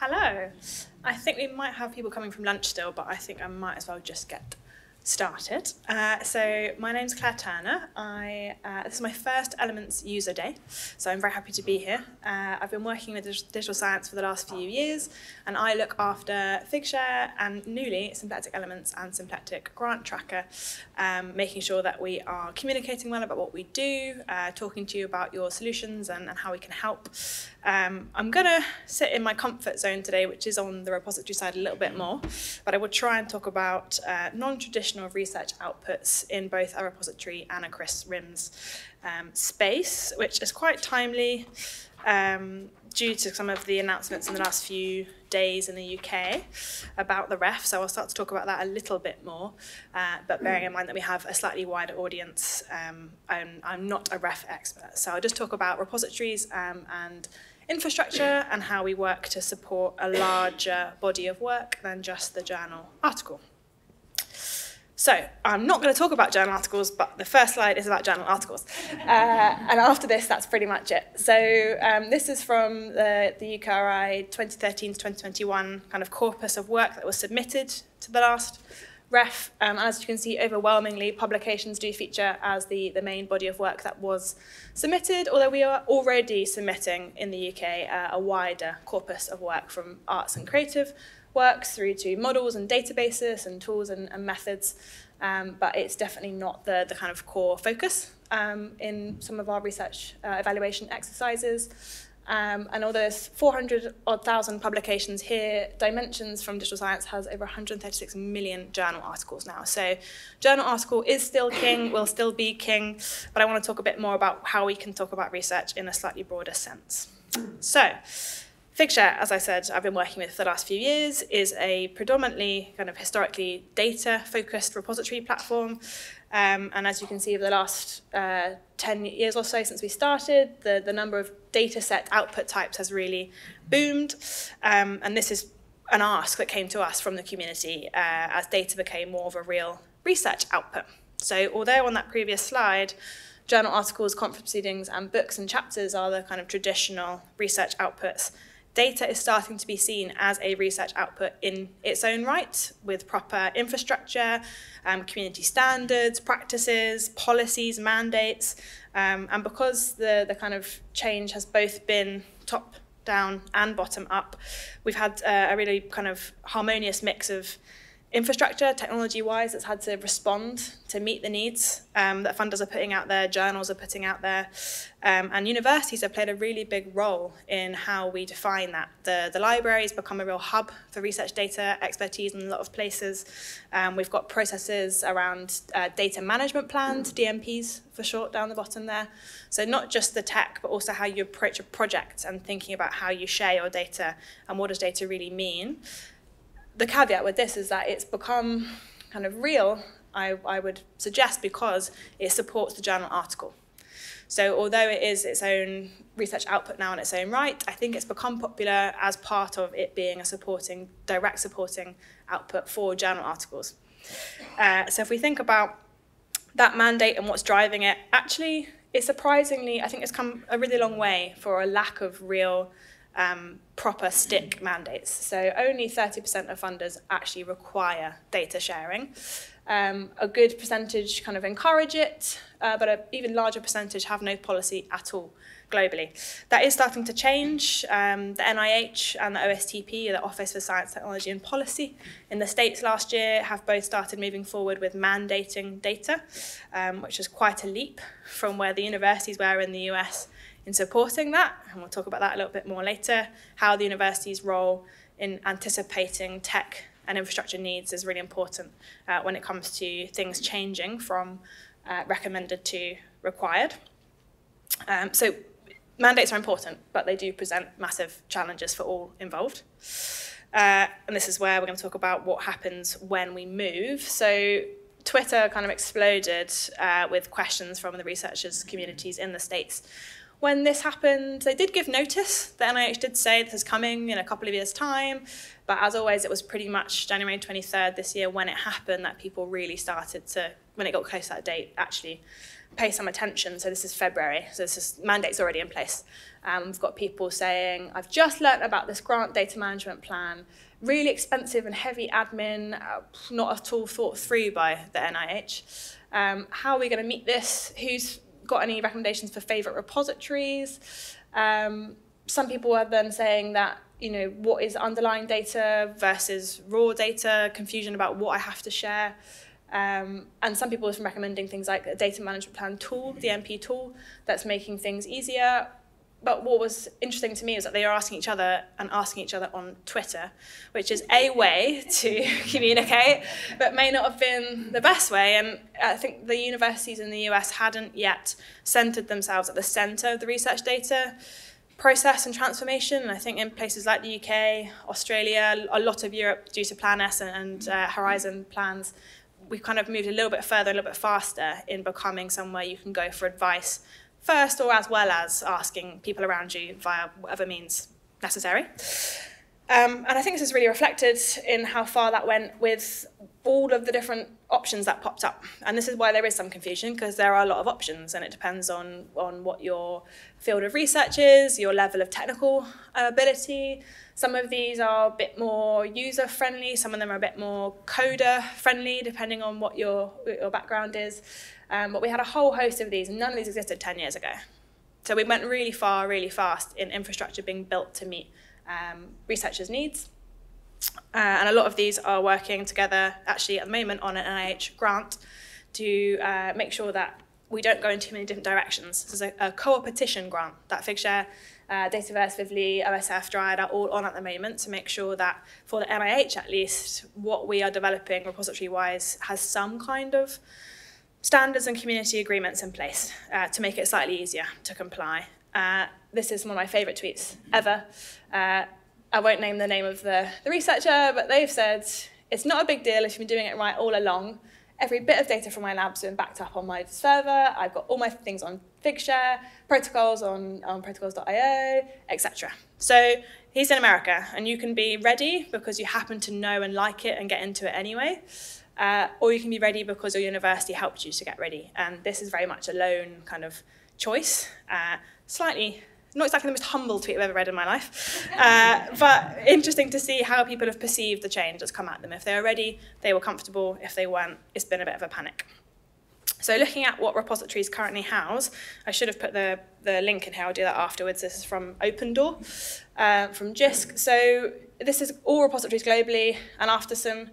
Hello. I think we might have people coming from lunch still, but I think I might as well just get started. So my name's Claire Turner. This is my first Elements user day, so I'm very happy to be here. I've been working with digital science for the last few years, and I look after Figshare and newly Symplectic Elements and Symplectic Grant Tracker, making sure that we are communicating well about what we do, talking to you about your solutions and how we can help. I'm going to sit in my comfort zone today, which is on the repository side a little bit more, but I will try and talk about non-traditional research outputs in both a repository and a Chris RIMS space, which is quite timely due to some of the announcements in the last few days in the UK about the ref, so I'll start to talk about that a little bit more, but bearing in mind that we have a slightly wider audience, I'm not a ref expert, so I'll just talk about repositories and infrastructure and how we work to support a larger body of work than just the journal article. So I'm not going to talk about journal articles, but the first slide is about journal articles. And after this, that's pretty much it. So this is from the UKRI 2013 to 2021 kind of corpus of work that was submitted to the last ref. As you can see, overwhelmingly, publications do feature as the main body of work that was submitted, although we are already submitting in the UK a wider corpus of work from arts and creative works through to models and databases and tools and methods, but it's definitely not the kind of core focus in some of our research evaluation exercises. And although there's 400,000 publications here, Dimensions from Digital Science has over 136 million journal articles now. So journal article is still king, will still be king, but I want to talk a bit more about how we can talk about research in a slightly broader sense. So Figshare, as I said, I've been working with for the last few years, is a predominantly kind of historically data-focused repository platform. And as you can see, over the last 10 years or so since we started, the number of data set output types has really boomed. And this is an ask that came to us from the community as data became more of a real research output. So although on that previous slide, journal articles, conference proceedings, and books and chapters are the kind of traditional research outputs, data is starting to be seen as a research output in its own right, with proper infrastructure, community standards, practices, policies, mandates, and because the kind of change has both been top down and bottom up, we've had a really kind of harmonious mix of infrastructure, technology-wise, that's had to respond to meet the needs that funders are putting out there, journals are putting out there, and universities have played a really big role in how we define that. The library's become a real hub for research data expertise in a lot of places. We've got processes around data management plans, DMPs for short, down the bottom there. So not just the tech, but also how you approach a project and thinking about how you share your data and what does data really mean. The caveat with this is that it's become kind of real, I would suggest, because it supports the journal article. So although it is its own research output now in its own right, I think it's become popular as part of it being a direct supporting output for journal articles. So if we think about that mandate and what's driving it, actually, it's surprisingly, I think it's come a really long way for a lack of real proper stick mandates. So only 30% of funders actually require data sharing. A good percentage kind of encourage it, but an even larger percentage have no policy at all globally. That is starting to change. The NIH and the OSTP, the Office for Science, Technology and Policy, in the States last year have both started moving forward with mandating data, which is quite a leap from where the universities were in the US in supporting that, and we'll talk about that a little bit more later. How the university's role in anticipating tech and infrastructure needs is really important when it comes to things changing from recommended to required. So mandates are important, but they do present massive challenges for all involved. And this is where we're going to talk about what happens when we move. So Twitter kind of exploded with questions from the researchers communities in the States when this happened, they did give notice. The NIH did say this is coming in a couple of years' time, but as always, it was pretty much January 23rd this year when it happened that people really started to, when it got close to that date, actually pay some attention. So this is February, so mandate's already in place. We've got people saying, I've just learnt about this grant data management plan, really expensive and heavy admin, not at all thought through by the NIH. How are we going to meet this? Who's got any recommendations for favourite repositories? Some people are then saying that, what is underlying data versus raw data, confusion about what I have to share. And some people are recommending things like a data management plan tool, the DMP tool, that's making things easier. But what was interesting to me is that they are asking each other on Twitter, which is a way to communicate, but may not have been the best way. And I think the universities in the US hadn't yet centered themselves at the center of the research data process and transformation. And I think in places like the UK, Australia, a lot of Europe, due to Plan S and Horizon plans, we've kind of moved a little bit further, a little bit faster in becoming somewhere you can go for advice first, or as well as asking people around you via whatever means necessary. And I think this is really reflected in how far that went with all of the different options that popped up. And this is why there is some confusion, because there are a lot of options, and it depends on what your field of research is, your level of technical ability. Some of these are a bit more user-friendly, some of them are a bit more coder-friendly, depending on what your background is. But we had a whole host of these, and none of these existed 10 years ago. So we went really far, really fast in infrastructure being built to meet researchers' needs. And a lot of these are working together, actually, at the moment, on an NIH grant to make sure that we don't go in too many different directions. This is a co-opetition grant that Figshare, Dataverse, Vivly, OSF, Dryad are all on at the moment to make sure that, for the NIH at least, what we are developing repository-wise has some kind of standards and community agreements in place to make it slightly easier to comply. This is one of my favourite tweets ever. I won't name the name of the researcher, but they've said, it's not a big deal if you've been doing it right all along. Every bit of data from my lab's been backed up on my server. I've got all my things on Figshare, protocols on protocols.io, etc. So he's in America, and you can be ready because you happen to know and like it and get into it anyway. Or you can be ready because your university helped you to get ready. And this is very much a lone kind of choice. Slightly, not exactly the most humble tweet I've ever read in my life, but interesting to see how people have perceived the change that's come at them. If they were ready, they were comfortable. If they weren't, it's been a bit of a panic. So looking at what repositories currently house, I should have put the link in here, I'll do that afterwards. This is from OpenDoor, from JISC. So this is all repositories globally, and after some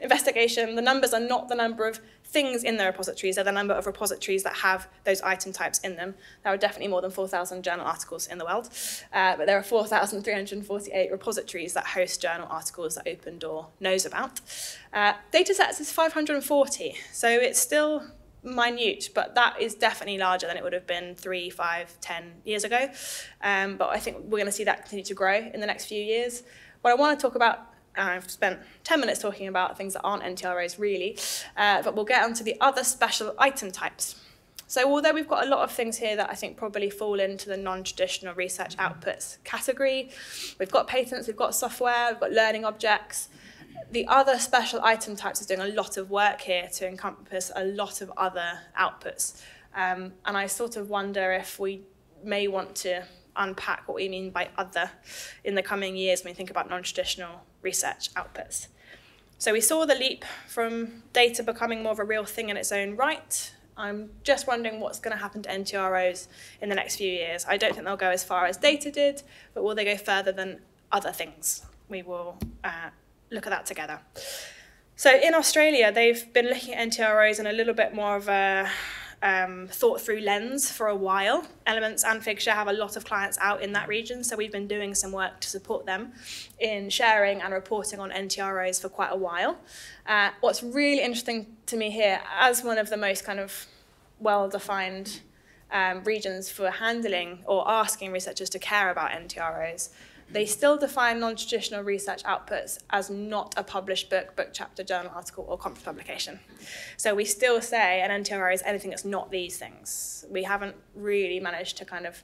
investigation, the numbers are not the number of things in the repositories, they're the number of repositories that have those item types in them. There are definitely more than 4,000 journal articles in the world, but there are 4,348 repositories that host journal articles that OpenDoor knows about. Datasets is 540, so it's still minute, but that is definitely larger than it would have been 3, 5, 10 years ago. But I think we're going to see that continue to grow in the next few years. What I want to talk about, I've spent 10 minutes talking about things that aren't NTROs really, but we'll get onto the other special item types. So although we've got a lot of things here that I think probably fall into the non-traditional research outputs category, we've got patents, we've got software, we've got learning objects. The other special item types is doing a lot of work here to encompass a lot of other outputs. And I sort of wonder if we may want to unpack what we mean by other in the coming years when we think about non-traditional research outputs. So we saw the leap from data becoming more of a real thing in its own right. I'm just wondering what's going to happen to NTROs in the next few years. I don't think they'll go as far as data did, but will they go further than other things? We will look at that together. So in Australia, they've been looking at NTROs in a little bit more of a thought-through lens for a while. Elements and Figshare have a lot of clients out in that region, so we've been doing some work to support them in sharing and reporting on NTROs for quite a while. What's really interesting to me here, as one of the most kind of well-defined regions for handling or asking researchers to care about NTROs, they still define non-traditional research outputs as not a published book, book chapter, journal article, or conference publication. So we still say an NTRI is anything that's not these things. We haven't really managed to kind of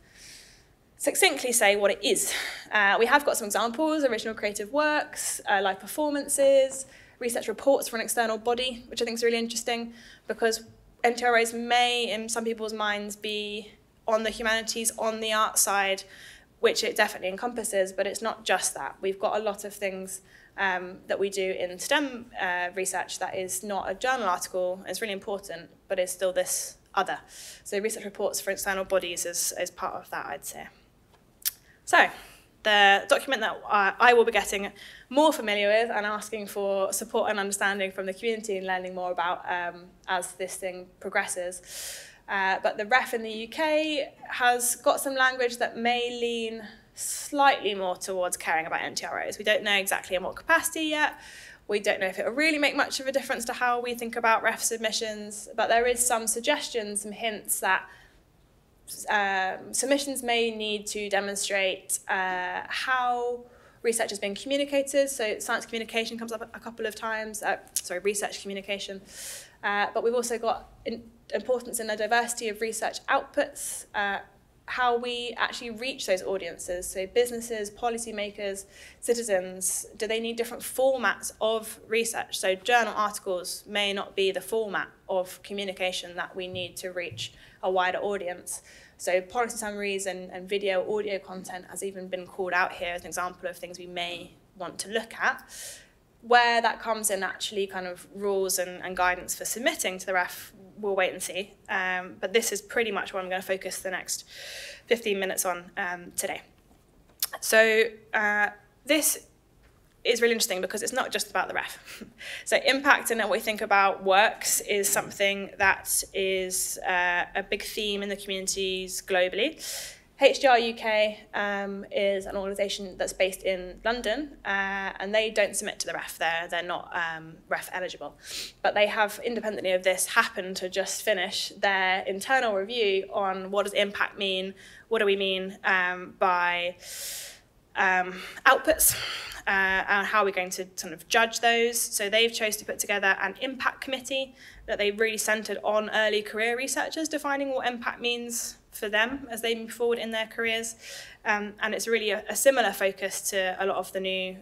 succinctly say what it is. We have got some examples: original creative works, live performances, research reports for an external body, which I think is really interesting, because NTRIs may, in some people's minds, be on the humanities, on the art side, which it definitely encompasses, but it's not just that. We've got a lot of things that we do in STEM research that is not a journal article. It's really important, but it's still this other. So research reports for external bodies is part of that, I'd say. So the document that I will be getting more familiar with and asking for support and understanding from the community and learning more about as this thing progresses. But the REF in the UK has got some language that may lean slightly more towards caring about NTROs. We don't know exactly in what capacity yet. We don't know if it will really make much of a difference to how we think about REF submissions, but there is some suggestions, some hints that submissions may need to demonstrate how research is being communicated. So science communication comes up a couple of times, research communication. But we've also got importance in the diversity of research outputs, how we actually reach those audiences. So businesses, policymakers, citizens, do they need different formats of research? So journal articles may not be the format of communication that we need to reach a wider audience. So policy summaries and video, audio content has even been called out here as an example of things we may want to look at. Where that comes in actually kind of rules and guidance for submitting to the REF, we'll wait and see. But this is pretty much what I'm going to focus the next 15 minutes on today. So this is really interesting because it's not just about the REF. So impact and what we think about works is something that is a big theme in the communities globally. HDR UK is an organisation that's based in London, and they don't submit to the REF. They're not REF eligible. But they have, independently of this, happened to just finish their internal review on what does impact mean, what do we mean by outputs, and how are we going to sort of judge those. So they've chosen to put together an impact committee that they really centred on early career researchers, defining what impact means for them as they move forward in their careers. And it's really a similar focus to a lot of the new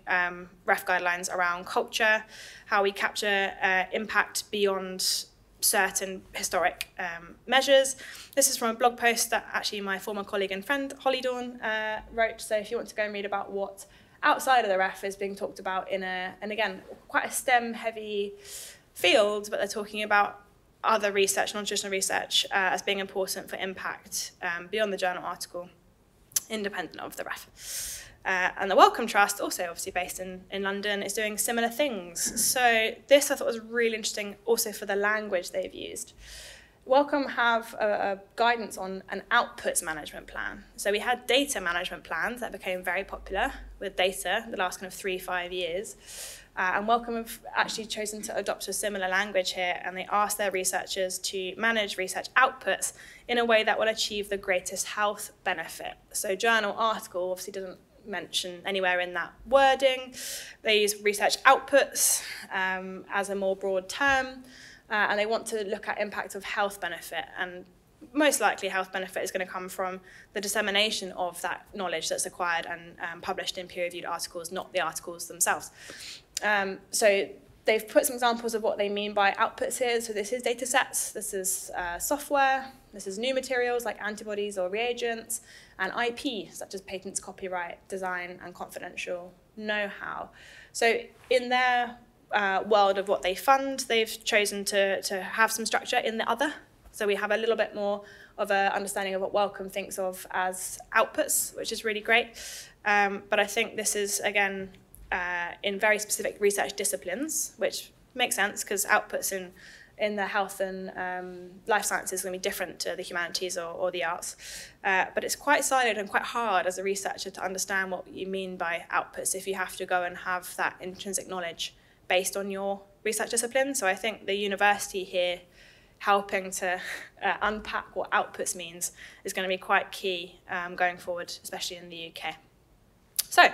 REF guidelines around culture, how we capture impact beyond certain historic measures. This is from a blog post that actually my former colleague and friend Holly Dawn wrote. So if you want to go and read about what outside of the REF is being talked about in and again, quite a STEM heavy field, but they're talking about other research, non-traditional research, as being important for impact beyond the journal article, independent of the REF. And the Wellcome Trust, also obviously based in London, is doing similar things. So this I thought was really interesting also for the language they've used. Wellcome have a guidance on an outputs management plan. So we had data management plans that became very popular with data the last kind of 3-5 years. And Wellcome have actually chosen to adopt a similar language here, and they ask their researchers to manage research outputs in a way that will achieve the greatest health benefit. So journal article obviously doesn't mention anywhere in that wording. They use research outputs as a more broad term, and they want to look at impact of health benefit, and most likely health benefit is going to come from the dissemination of that knowledge that's acquired and published in peer-reviewed articles, not the articles themselves. So they've put some examples of what they mean by outputs here. So this is data sets, this is software, this is new materials like antibodies or reagents, and IP, such as patents, copyright, design, and confidential know-how. So in their world of what they fund, they've chosen to have some structure in the other. So we have a little bit more of an understanding of what Wellcome thinks of as outputs, which is really great. But I think this is, again, in very specific research disciplines, which makes sense because outputs in the health and life sciences is going to be different to the humanities or the arts. But it's quite siloed and quite hard as a researcher to understand what you mean by outputs if you have to go and have that intrinsic knowledge based on your research discipline. So I think the university here helping to unpack what outputs means is going to be quite key going forward, especially in the UK. So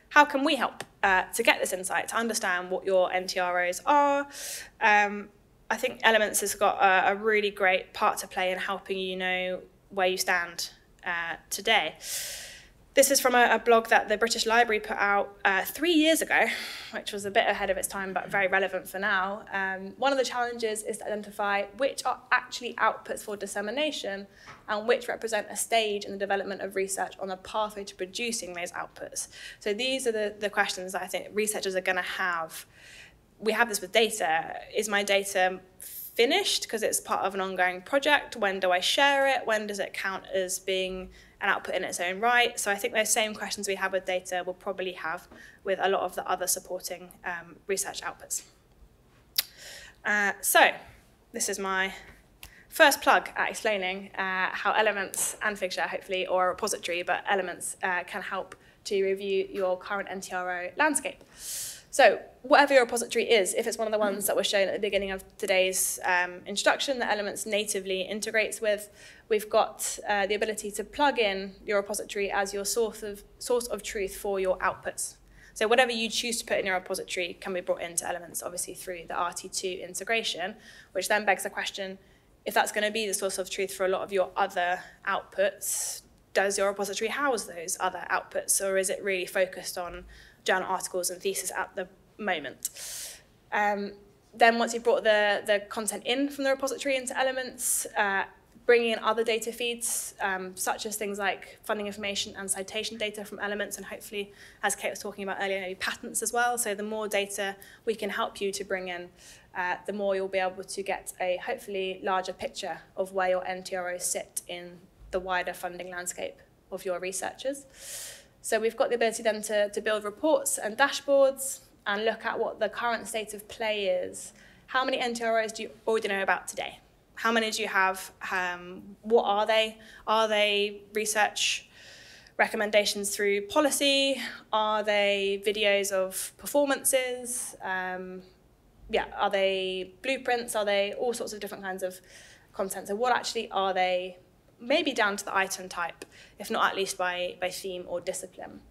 how can we help to get this insight, to understand what your NTROs are? I think Elements has got a really great part to play in helping you know where you stand today. This is from a blog that the British Library put out 3 years ago, which was a bit ahead of its time, but very relevant for now. One of the challenges is to identify which are actually outputs for dissemination and which represent a stage in the development of research on the pathway to producing those outputs. So these are the questions that I think researchers are going to have. We have this with data. Is my data finished because it's part of an ongoing project? When do I share it? When does it count as being an output in its own right? So I think those same questions we have with data we'll probably have with a lot of the other supporting research outputs. So this is my first plug at explaining how Elements and Figshare, hopefully, or a repository, but Elements can help to review your current NTRO landscape. So whatever your repository is, if it's one of the ones that were shown at the beginning of today's introduction that Elements natively integrates with, we've got the ability to plug in your repository as your source of truth for your outputs. So whatever you choose to put in your repository can be brought into Elements, obviously through the RT2 integration, which then begs the question, if that's going to be the source of truth for a lot of your other outputs, does your repository house those other outputs, or is it really focused on journal articles and theses at the moment? Then once you've brought the content in from the repository into Elements, bringing in other data feeds, such as things like funding information and citation data from Elements, and hopefully, as Kate was talking about earlier, maybe patents as well. So the more data we can help you to bring in, the more you'll be able to get a hopefully larger picture of where your NTROs sit in the wider funding landscape of your researchers. So we've got the ability then to build reports and dashboards and look at what the current state of play is. How many NTROs do you already know about today? How many do you have? What are they? Are they research recommendations through policy? Are they videos of performances? Are they blueprints? Are they all sorts of different kinds of content? So what actually are they? Maybe down to the item type, if not at least by theme or discipline.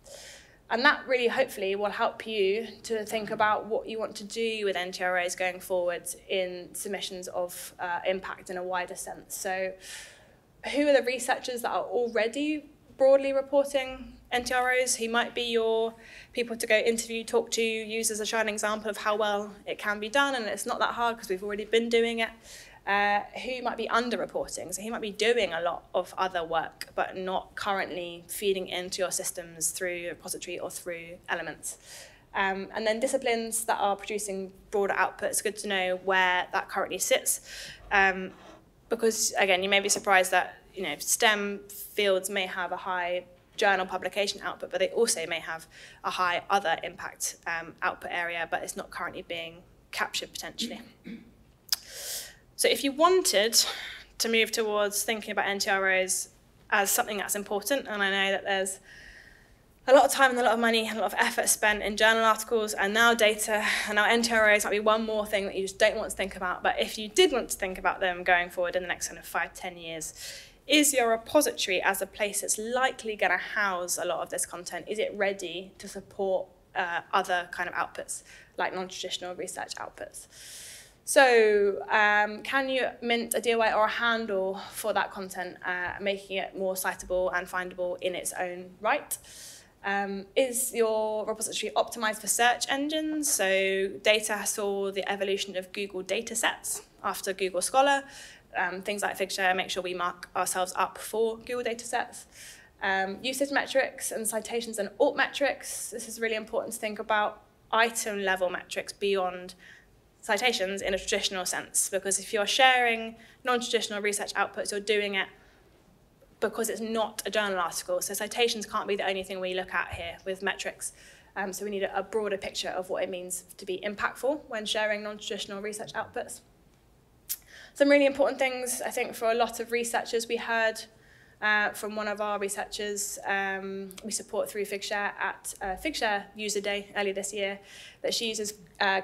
And that really hopefully will help you to think about what you want to do with NTROs going forward in submissions of impact in a wider sense. So who are the researchers that are already broadly reporting NTROs? Who might be your people to go interview, talk to, use as a shining example of how well it can be done, and it's not that hard because we've already been doing it. Who might be under-reporting, so he might be doing a lot of other work but not currently feeding into your systems through your repository or through Elements. And then disciplines that are producing broader outputs, good to know where that currently sits, because again, you may be surprised that STEM fields may have a high journal publication output, but they also may have a high other impact output area, but it's not currently being captured potentially. So if you wanted to move towards thinking about NTROs as something that's important, and I know that there's a lot of time and a lot of money and a lot of effort spent in journal articles and now data, and now NTROs might be one more thing that you just don't want to think about, but if you did want to think about them going forward in the next kind of 5-10 years, is your repository as a place that's likely going to house a lot of this content, is it ready to support other kind of outputs, like non-traditional research outputs? So can you mint a DOI or a handle for that content, making it more citable and findable in its own right? Is your repository optimized for search engines? So data saw the evolution of Google data sets after Google Scholar. Things like Figshare make sure we mark ourselves up for Google data sets. Usage metrics and citations and alt metrics. This is really important to think about item level metrics beyond citations in a traditional sense, because if you're sharing non-traditional research outputs, you're doing it because it's not a journal article. So citations can't be the only thing we look at here with metrics. So we need a broader picture of what it means to be impactful when sharing non-traditional research outputs. Some really important things, I think, for a lot of researchers, we heard from one of our researchers we support through Figshare at Figshare User Day earlier this year, that she uses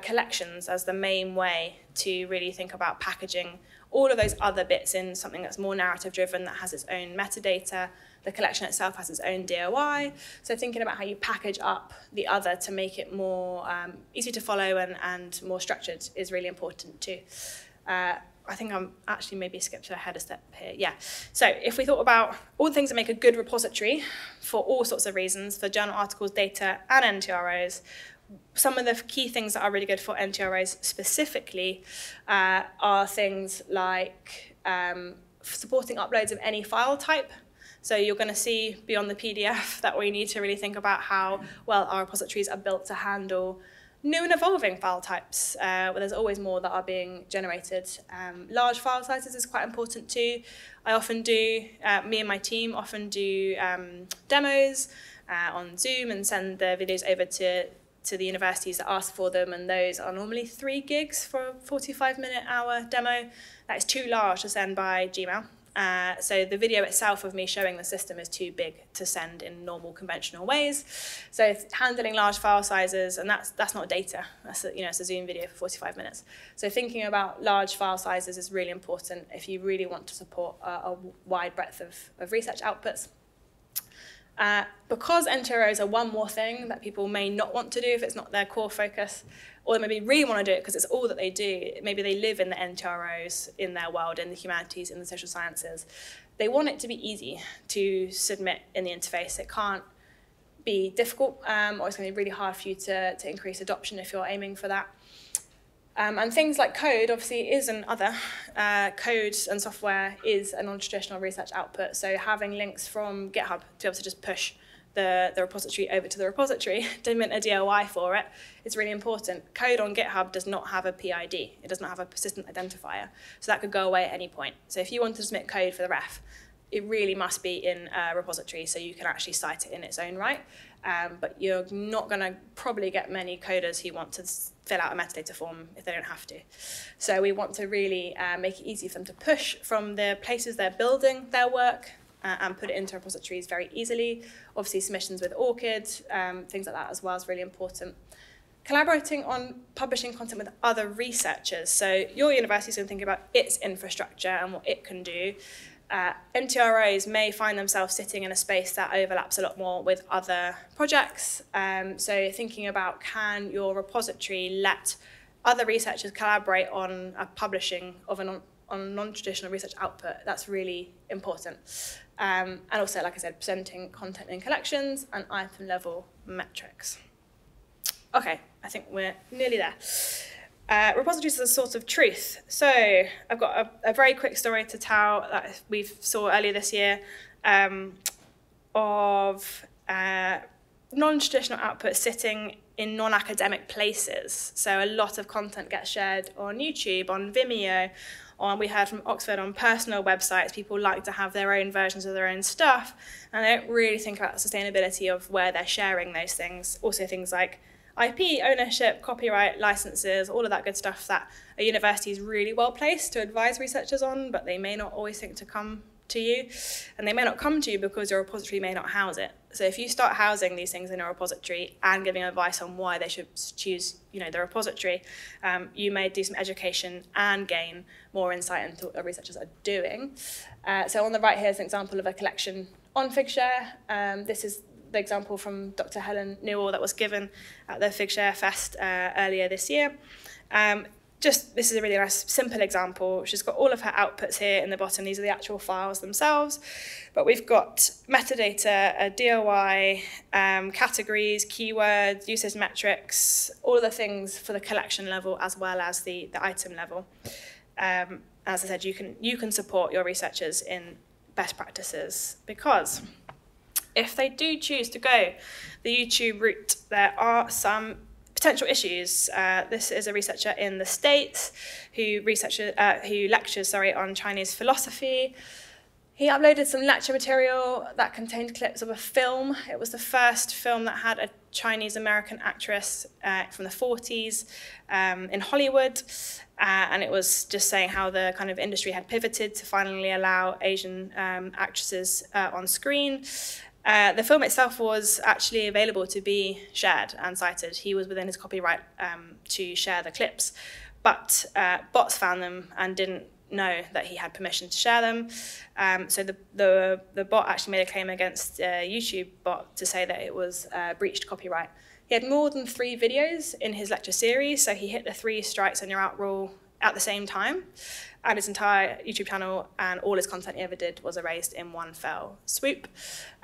collections as the main way to really think about packaging all of those other bits in something that's more narrative driven, that has its own metadata. The collection itself has its own DOI. So thinking about how you package up the other to make it more easy to follow and more structured is really important too. I think I'm actually maybe skipped ahead a step here. Yeah. So if we thought about all the things that make a good repository for all sorts of reasons, for journal articles, data, and NTROs, some of the key things that are really good for NTROs specifically are things like supporting uploads of any file type. So you're going to see beyond the PDF that we need to really think about how well our repositories are built to handle new and evolving file types, where there's always more that are being generated. Large file sizes is quite important too. I often do, me and my team often do demos on Zoom and send the videos over to the universities that ask for them, and those are normally 3 gigs for a 45-minute-hour demo. That is too large to send by Gmail. So the video itself of me showing the system is too big to send in normal conventional ways. So handling large file sizes, and that's not data. That's it's a Zoom video for 45 minutes. So thinking about large file sizes is really important if you really want to support a wide breadth of research outputs. Because NTROs are one more thing that people may not want to do if it's not their core focus, or they maybe really want to do it because it's all that they do. Maybe they live in the NTROs in their world, in the humanities, in the social sciences. They want it to be easy to submit in the interface. It can't be difficult, or it's going to be really hard for you to increase adoption if you're aiming for that. And things like code, obviously, is an other. Code and software is a non-traditional research output, so having links from GitHub to be able to just push the repository over to the repository, to mint a DOI for it, is really important. Code on GitHub does not have a PID. It does not have a persistent identifier, so that could go away at any point. So if you want to submit code for the ref, it really must be in a repository so you can actually cite it in its own right. But you're not going to probably get many coders who want to fill out a metadata form if they don't have to. So we want to really make it easy for them to push from the places they're building their work and put it into repositories very easily. Obviously, submissions with ORCID, things like that as well is really important. Collaborating on publishing content with other researchers. So your university is going to think about its infrastructure and what it can do. NTROs may find themselves sitting in a space that overlaps a lot more with other projects. So thinking about, can your repository let other researchers collaborate on a publishing of a non-traditional research output? That's really important. And also, like I said, presenting content in collections and item level metrics. Okay, I think we're nearly there. Repositories as a source of truth. So I've got a very quick story to tell that we saw earlier this year of non-traditional output sitting in non-academic places. So a lot of content gets shared on YouTube, on Vimeo, or we heard from Oxford on personal websites. People like to have their own versions of their own stuff, and they don't really think about the sustainability of where they're sharing those things. Also things like IP, ownership, copyright, licenses, all of that good stuff that a university is really well placed to advise researchers on, but they may not always think to come to you. And they may not come to you because your repository may not house it. So if you start housing these things in a repository and giving advice on why they should choose the repository, you may do some education and gain more insight into what researchers are doing. So on the right here is an example of a collection on Figshare. This is the example from Dr. Helen Newell that was given at the Figshare Fest earlier this year. This is a really nice, simple example. She's got all of her outputs here in the bottom. These are the actual files themselves. But we've got metadata, a DOI, categories, keywords, usage metrics, all of the things for the collection level as well as the item level. As I said, you can support your researchers in best practices, because if they do choose to go the YouTube route, there are some potential issues. This is a researcher in the States who lectures on Chinese philosophy. He uploaded some lecture material that contained clips of a film. It was the first film that had a Chinese-American actress from the 40s in Hollywood. And it was just saying how the kind of industry had pivoted to finally allow Asian actresses on screen. The film itself was actually available to be shared and cited. He was within his copyright to share the clips, but bots found them and didn't know that he had permission to share them. So the bot actually made a claim against YouTube bot to say that it was breached copyright. He had more than 3 videos in his lecture series, so he hit the 3 strikes and you're out rule at the same time. And his entire YouTube channel and all his content he ever did was erased in one fell swoop.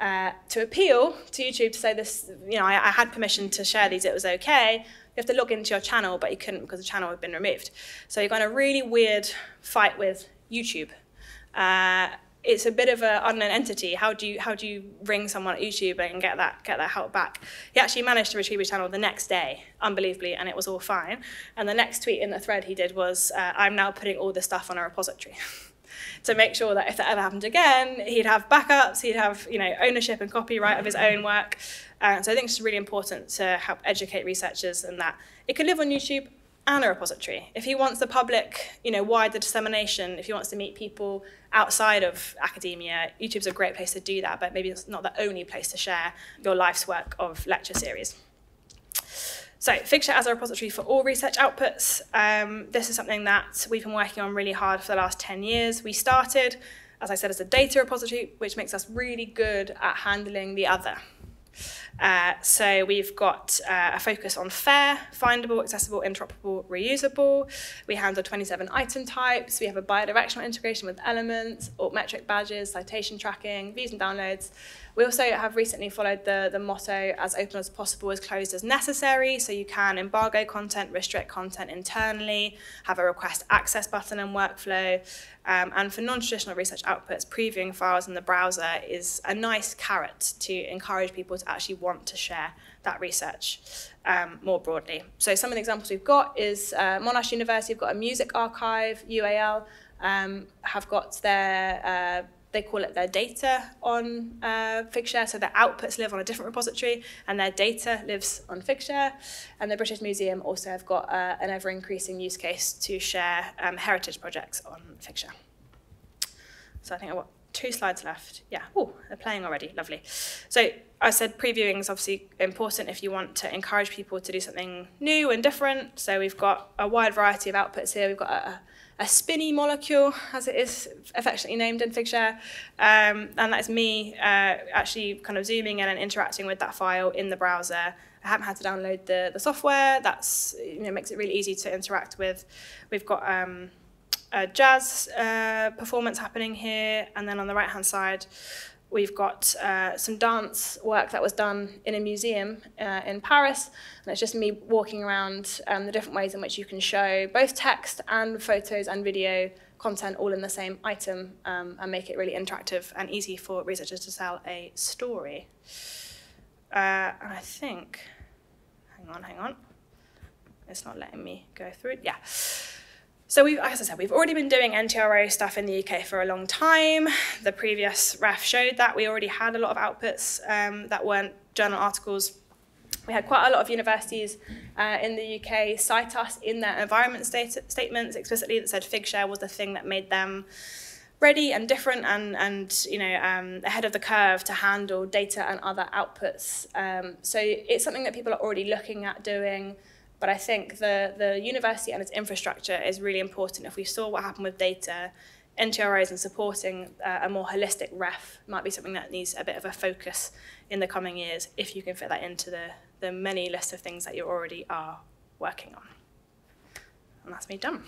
To appeal to YouTube to say this, I had permission to share these, it was okay, you have to log into your channel, but you couldn't because the channel had been removed. So you're going a really weird fight with YouTube. It's a bit of an unknown entity. How do you ring someone at YouTube and get that help back? He actually managed to retrieve his channel the next day, unbelievably, and it was all fine. And the next tweet in the thread he did was, "I'm now putting all this stuff on a repository." To make sure that if that ever happened again, he'd have backups, he'd have ownership and copyright of his own work. So I think it's really important to help educate researchers in that it can live on YouTube and a repository. If he wants the public, wider dissemination, if he wants to meet people outside of academia, YouTube's a great place to do that, but maybe it's not the only place to share your life's work of lecture series. So Figshare as a repository for all research outputs. This is something that we've been working on really hard for the last 10 years. We started, as I said, as a data repository, which makes us really good at handling the other. So we've got a focus on FAIR, findable, accessible, interoperable, reusable. We handle 27 item types. We have a bidirectional integration with elements, altmetric badges, citation tracking, views and downloads. We also have recently followed the motto, as open as possible, as closed as necessary. So you can embargo content, restrict content internally, have a request access button and workflow. And for non-traditional research outputs, previewing files in the browser is a nice carrot to encourage people to actually want to share that research more broadly. So some of the examples we've got is Monash University have got a music archive, UAL, have got their they call it their data on Figshare, so their outputs live on a different repository and their data lives on Figshare. And the British Museum also have got an ever-increasing use case to share heritage projects on Figshare. So I think I've got 2 slides left. Yeah, oh, they're playing already, lovely. So I said previewing is obviously important if you want to encourage people to do something new and different. So we've got a wide variety of outputs here. We've got a spinny molecule, as it is affectionately named in Figshare, and that is me actually kind of zooming in and interacting with that file in the browser. I haven't had to download the software. That's makes it really easy to interact with. We've got a jazz performance happening here, and then on the right-hand side, we've got some dance work that was done in a museum in Paris, and it's just me walking around the different ways in which you can show both text and photos and video content all in the same item and make it really interactive and easy for researchers to tell a story. And I think, hang on, it's not letting me go through it. Yeah. So as I said, we've already been doing NTRO stuff in the UK for a long time. The previous ref showed that we already had a lot of outputs that weren't journal articles. We had quite a lot of universities in the UK cite us in their environment statements explicitly that said Figshare was the thing that made them ready and different and ahead of the curve to handle data and other outputs. So it's something that people are already looking at doing. But I think the university and its infrastructure is really important. If we saw what happened with data, NTROs and supporting a more holistic ref might be something that needs a bit of a focus in the coming years if you can fit that into the many list of things that you already are working on. And that's me done.